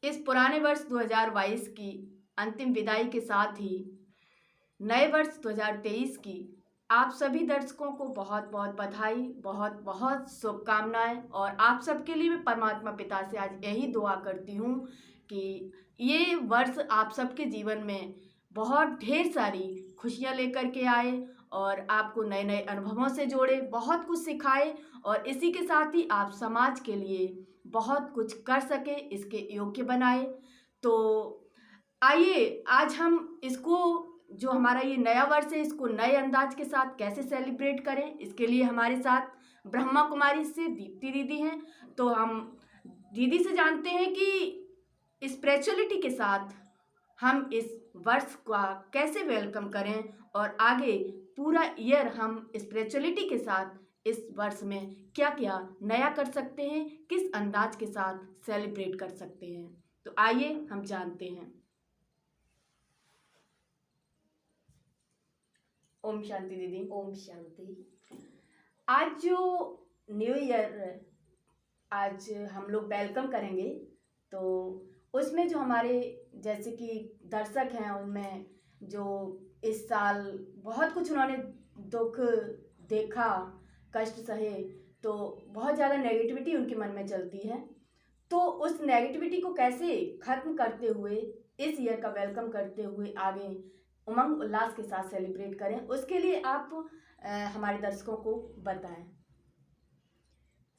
इस पुराने वर्ष 2022 की अंतिम विदाई के साथ ही नए वर्ष 2023 की आप सभी दर्शकों को बहुत बहुत बधाई, बहुत बहुत शुभकामनाएं। और आप सबके लिए मैं परमात्मा पिता से आज यही दुआ करती हूँ कि ये वर्ष आप सबके जीवन में बहुत ढेर सारी खुशियाँ लेकर के आए और आपको नए नए अनुभवों से जोड़े, बहुत कुछ सिखाए और इसी के साथ ही आप समाज के लिए बहुत कुछ कर सके, इसके योग्य बनाए। तो आइए आज हम इसको, जो हमारा ये नया वर्ष है, इसको नए अंदाज के साथ कैसे सेलिब्रेट करें, इसके लिए हमारे साथ ब्रह्मा कुमारी से दीप्ति दीदी हैं। तो हम दीदी से जानते हैं कि स्पिरिचुअलिटी के साथ हम इस वर्ष का कैसे वेलकम करें और आगे पूरा ईयर हम स्पिरिचुअलिटी के साथ इस वर्ष में क्या क्या नया कर सकते हैं, किस अंदाज के साथ सेलिब्रेट कर सकते हैं। तो आइए हम जानते हैं। ओम शांति दीदी। ओम शांति। आज जो न्यू ईयर आज हम लोग वेलकम करेंगे, तो उसमें जो हमारे जैसे कि दर्शक हैं, उनमें जो इस साल बहुत कुछ उन्होंने दुख देखा, कष्ट सहे, तो बहुत ज़्यादा नेगेटिविटी उनके मन में चलती है। तो उस नेगेटिविटी को कैसे ख़त्म करते हुए इस ईयर का वेलकम करते हुए आगे उमंग उल्लास के साथ सेलिब्रेट करें, उसके लिए आप हमारे दर्शकों को बताएं।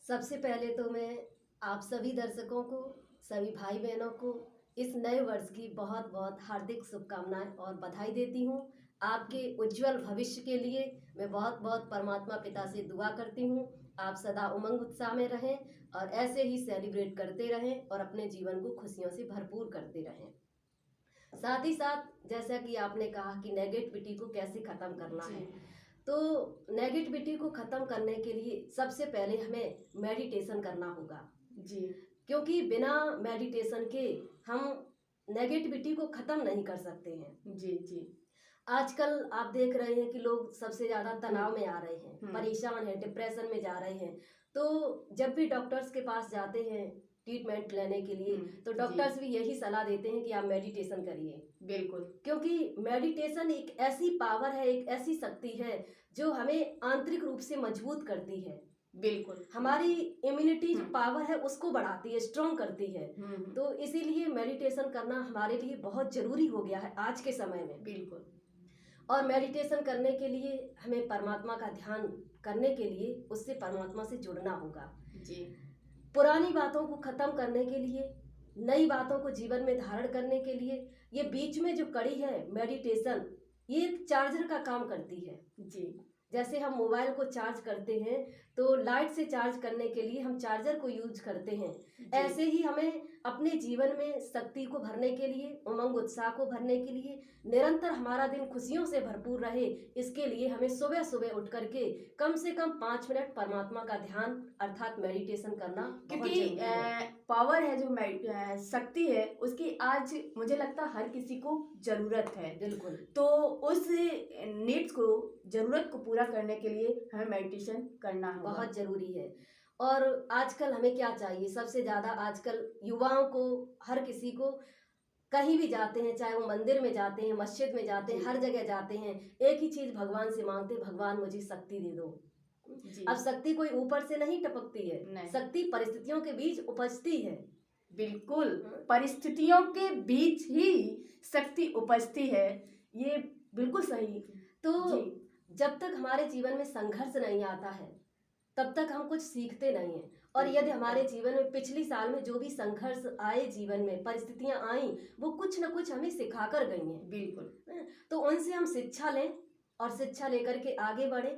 सबसे पहले तो मैं आप सभी दर्शकों को, सभी भाई बहनों को इस नए वर्ष की बहुत बहुत हार्दिक शुभकामनाएं और बधाई देती हूं। आपके उज्जवल भविष्य के लिए मैं बहुत बहुत परमात्मा पिता से दुआ करती हूं। आप सदा उमंग उत्साह में रहें और ऐसे ही सेलिब्रेट करते रहें और अपने जीवन को खुशियों से भरपूर करते रहें। साथ ही साथ जैसा कि आपने कहा कि नेगेटिविटी को कैसे ख़त्म करना है, तो नेगेटिविटी को ख़त्म करने के लिए सबसे पहले हमें मेडिटेशन करना होगा जी, क्योंकि बिना मेडिटेशन के हम नेगेटिविटी को ख़त्म नहीं कर सकते हैं। जी जी। आजकल आप देख रहे हैं कि लोग सबसे ज़्यादा तनाव में आ रहे हैं, परेशान हैं, डिप्रेशन में जा रहे हैं। तो जब भी डॉक्टर्स के पास जाते हैं ट्रीटमेंट लेने के लिए, तो डॉक्टर्स भी यही सलाह देते हैं कि आप मेडिटेशन करिए। बिल्कुल, क्योंकि मेडिटेशन एक ऐसी पावर है, एक ऐसी शक्ति है जो हमें आंतरिक रूप से मजबूत करती है। बिल्कुल, हमारी इम्यूनिटी जो पावर है उसको बढ़ाती है, स्ट्रॉन्ग करती है। तो इसीलिए मेडिटेशन करना हमारे लिए बहुत जरूरी हो गया है आज के समय में। बिल्कुल। और मेडिटेशन करने के लिए हमें परमात्मा का ध्यान करने के लिए उससे परमात्मा से जुड़ना होगा जी। पुरानी बातों को खत्म करने के लिए, नई बातों को जीवन में धारण करने के लिए ये बीच में जो कड़ी है मेडिटेशन, ये एक चार्जर का काम करती है। जी, जैसे हम मोबाइल को चार्ज करते हैं तो लाइट से चार्ज करने के लिए हम चार्जर को यूज करते हैं, ऐसे ही हमें अपने जीवन में शक्ति को भरने के लिए, उमंग उत्साह को भरने के लिए, निरंतर हमारा दिन खुशियों से भरपूर रहे, इसके लिए हमें सुबह सुबह उठ करके कम से कम 5 मिनट परमात्मा का ध्यान अर्थात मेडिटेशन करना बहुत क्योंकि जरूरी है। पावर है जो शक्ति है, उसकी आज मुझे लगता है हर किसी को जरूरत है। बिल्कुल। तो उस नीड्स को, जरूरत को पूरा करने के लिए हमें मेडिटेशन करना होगा। बहुत जरूरी है। और आजकल हमें क्या चाहिए, सबसे ज्यादा आजकल युवाओं को, हर किसी को, कहीं भी जाते हैं, चाहे वो मंदिर में जाते हैं, मस्जिद में जाते हैं, हर जगह जाते हैं, एक ही चीज भगवान से मांगते, भगवान मुझे शक्ति दे दो। अब शक्ति कोई ऊपर से नहीं टपकती है, शक्ति परिस्थितियों के बीच उपजती है। बिल्कुल, परिस्थितियों के बीच ही शक्ति उपजती है, ये बिल्कुल सही। तो जब तक हमारे जीवन में संघर्ष नहीं आता है तब तक हम कुछ सीखते नहीं हैं। और यदि हमारे जीवन में पिछली साल में जो भी संघर्ष आए, जीवन में परिस्थितियां आई, वो कुछ न कुछ हमें सिखा कर गई हैं। बिल्कुल। तो उनसे हम शिक्षा लें और शिक्षा लेकर के आगे बढ़े।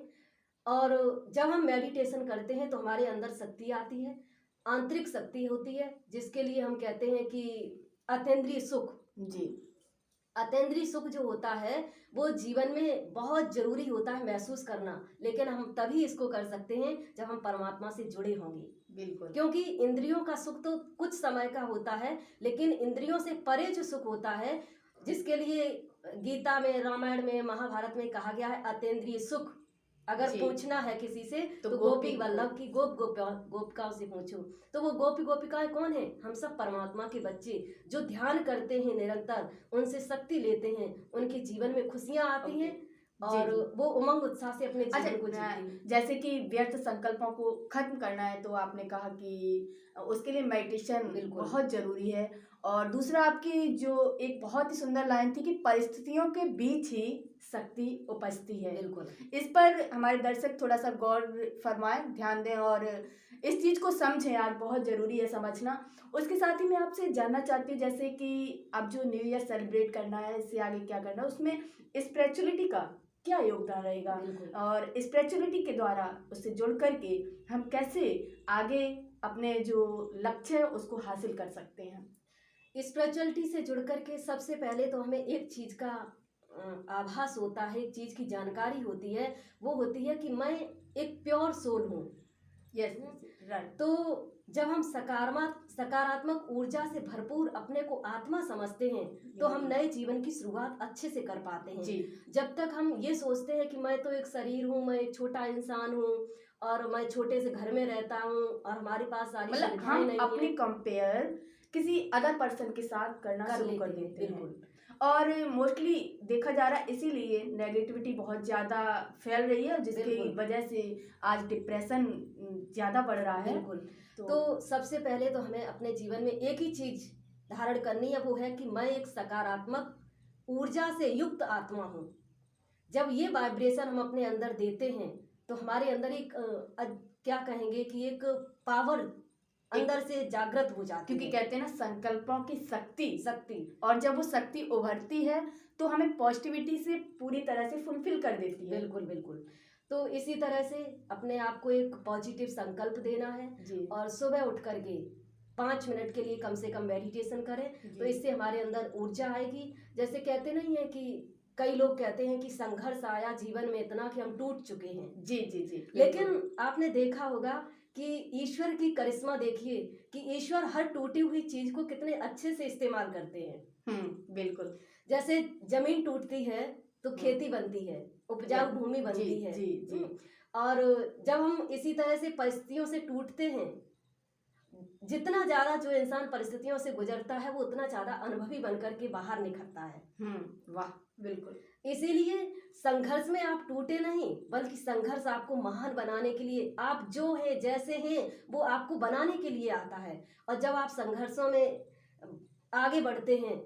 और जब हम मेडिटेशन करते हैं तो हमारे अंदर शक्ति आती है, आंतरिक शक्ति होती है, जिसके लिए हम कहते हैं कि अतीन्द्रिय सुख। जी, अतीन्द्रिय सुख जो होता है वो जीवन में बहुत जरूरी होता है महसूस करना, लेकिन हम तभी इसको कर सकते हैं जब हम परमात्मा से जुड़े होंगे। बिल्कुल। क्योंकि इंद्रियों का सुख तो कुछ समय का होता है, लेकिन इंद्रियों से परे जो सुख होता है, जिसके लिए गीता में, रामायण में, महाभारत में कहा गया है अतीन्द्रिय सुख, अगर जी। पूछना है किसी से तो तो गोपी गोपी वल्लभ की गोपिकाओं से पूछो। तो वो गोपी गोपिकाएं कौन है? हम सब परमात्मा के बच्चे जो ध्यान करते हैं निरंतर, उनसे शक्ति लेते हैं, उनके जीवन में खुशियां आती ओके। हैं जी, और जी। वो उमंग उत्साह से अपने अच्छा, जीवन को जीते हैं। जैसे कि व्यर्थ संकल्पों को खत्म करना है तो आपने कहा कि उसके लिए मेडिटेशन बिल्कुल। बहुत ज़रूरी है। और दूसरा आपकी जो एक बहुत ही सुंदर लाइन थी कि परिस्थितियों के बीच ही शक्ति उपजती है। बिल्कुल। इस पर हमारे दर्शक थोड़ा सा गौर फरमाएं, ध्यान दें और इस चीज़ को समझें, आज बहुत ज़रूरी है समझना। उसके साथ ही मैं आपसे जानना चाहती हूँ जैसे कि अब जो न्यू ईयर सेलिब्रेट करना है, इससे आगे क्या करना है, उसमें स्पिरिचुअलिटी का क्या योगदान रहेगा बिल्कुल। और स्पिरिचुअलिटी के द्वारा उससे जुड़ करके हम कैसे आगे अपने जो लक्ष्य है उसको हासिल कर सकते हैं। स्पिरिचुअलिटी से जुड़ करके सबसे पहले तो हमें एक चीज का आभास होता है, एक चीज की जानकारी होती है, वो होती है कि मैं एक प्योर सोल हूँ। Yes, right. तो जब हम सकारात्मक ऊर्जा से भरपूर अपने को आत्मा समझते हैं तो हम नए जीवन की शुरुआत अच्छे से कर पाते हैं। जी। जब तक हम ये सोचते हैं कि मैं तो एक शरीर हूँ, मैं एक छोटा इंसान हूँ और मैं छोटे से घर में रहता हूँ और हमारे पास सारी मतलब सुविधाएं हम नहीं अपनी है, कंपेयर किसी अदर पर्सन के साथ करना कर शुरू कर लेते हैं। देते हैं। बिल्कुल। और मोस्टली देखा जा रहा है इसीलिए नेगेटिविटी बहुत ज़्यादा फैल रही है, जिसकी बिल्कुल। वजह से आज डिप्रेशन ज़्यादा बढ़ रहा है। बिल्कुल। तो सबसे पहले तो हमें अपने जीवन में एक ही चीज धारण करनी है, वो है कि मैं एक सकारात्मक ऊर्जा से युक्त आत्मा हूँ। जब ये वाइब्रेशन हम अपने अंदर देते हैं तो हमारे अंदर एक क्या कहेंगे कि एक पावर अंदर से जागृत हो जाती क्योंकि है। कहते हैं ना संकल्पों की शक्ति, शक्ति। और जब वो शक्ति उभरती है तो हमें पॉजिटिविटी से पूरी तरह से फुलफिल कर देती है। बिल्कुल बिल्कुल। तो इसी तरह से अपने आप को एक पॉजिटिव संकल्प देना है जी। और सुबह उठ करके 5 मिनट के लिए कम से कम मेडिटेशन करें जी। तो इससे हमारे अंदर ऊर्जा आएगी। जैसे कहते नहीं है कि कई लोग कहते हैं कि संघर्ष आया जीवन में इतना कि हम टूट चुके हैं। जी जी जी। लेकिन आपने देखा होगा कि ईश्वर की करिश्मा देखिए कि ईश्वर हर टूटी हुई चीज को कितने अच्छे से इस्तेमाल करते हैं। बिल्कुल। जैसे जमीन टूटती है तो खेती बनती है, उपजाऊ भूमि बनती है। जी जी। और जब हम इसी तरह से परिस्थितियों से टूटते हैं, जितना ज्यादा जो इंसान परिस्थितियों से गुजरता है वो उतना ज्यादा अनुभवी बनकर के बाहर निखरता है। वाह, बिल्कुल। इसीलिए संघर्ष में आप टूटे नहीं, बल्कि संघर्ष आपको महान बनाने के लिए, आप जो है जैसे हैं वो आपको बनाने के लिए आता है। और जब आप संघर्षों में आगे बढ़ते हैं,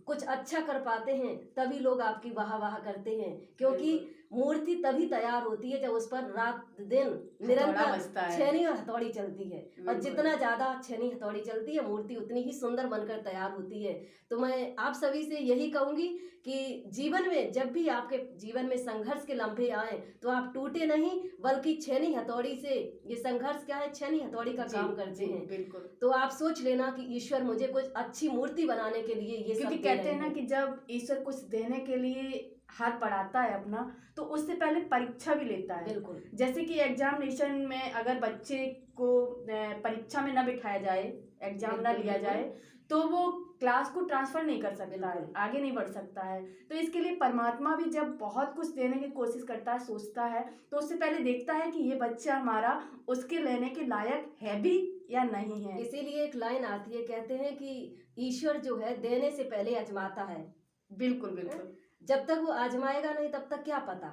कुछ अच्छा कर पाते हैं, तभी लोग आपकी वाह वाह करते हैं। क्योंकि मूर्ति तभी तैयार होती है जब उस पर रात दिन निरंतर छेनी और हथौड़ी चलती है। और जितना ज्यादा छेनी हथौड़ी चलती है मूर्ति उतनी ही सुंदर बनकर तैयार होती है। तो मैं आप सभी से यही कहूंगी कि जीवन में जब भी आपके जीवन में संघर्ष के लम्हे आए तो आप टूटे नहीं, बल्कि छेनी हथौड़ी से, ये संघर्ष क्या है, छेनी हथौड़ी का काम करते हैं। बिल्कुल। तो आप सोच लेना कि ईश्वर मुझे कुछ अच्छी मूर्ति बनाने के लिए ये क्योंकि सब कहते हैं ना कि जब ईश्वर कुछ देने के लिए हाथ बढ़ाता है अपना तो उससे पहले परीक्षा भी लेता है। बिल्कुल। जैसे कि एग्जामिनेशन में अगर बच्चे को परीक्षा में न बिठाया जाए, एग्जाम ना लिया जाए, तो वो क्लास को ट्रांसफर नहीं कर सकता है, आगे नहीं बढ़ सकता है। तो इसके लिए परमात्मा भी जब बहुत कुछ देने की कोशिश करता है, सोचता है, तो उससे पहले देखता है कि ये बच्चा हमारा उसके लेने के लायक है भी या नहीं है। इसीलिए एक लाइन आती है, कहते हैं कि ईश्वर जो है देने से पहले आजमाता है। बिल्कुल बिल्कुल। जब तक वो आजमाएगा नहीं तब तक क्या पता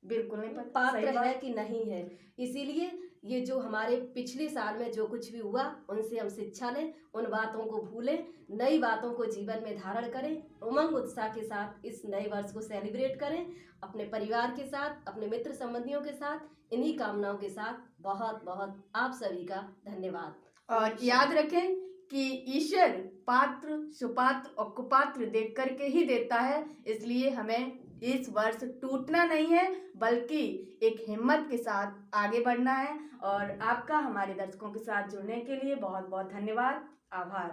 बिल्कुल नहीं पता पात्र है कि नहीं है। इसीलिए ये जो हमारे पिछले साल में जो कुछ भी हुआ उनसे हम शिक्षा लें, उन बातों को भूलें, नई बातों को जीवन में धारण करें, उमंग उत्साह के साथ इस नए वर्ष को सेलिब्रेट करें, अपने परिवार के साथ, अपने मित्र संबंधियों के साथ। इन्हीं कामनाओं के साथ बहुत बहुत आप सभी का धन्यवाद। और याद रखें कि ईश्वर पात्र, सुपात्र और कुपात्र देख करके ही देता है। इसलिए हमें इस वर्ष टूटना नहीं है, बल्कि एक हिम्मत के साथ आगे बढ़ना है। और आपका हमारे दर्शकों के साथ जुड़ने के लिए बहुत बहुत धन्यवाद, आभार।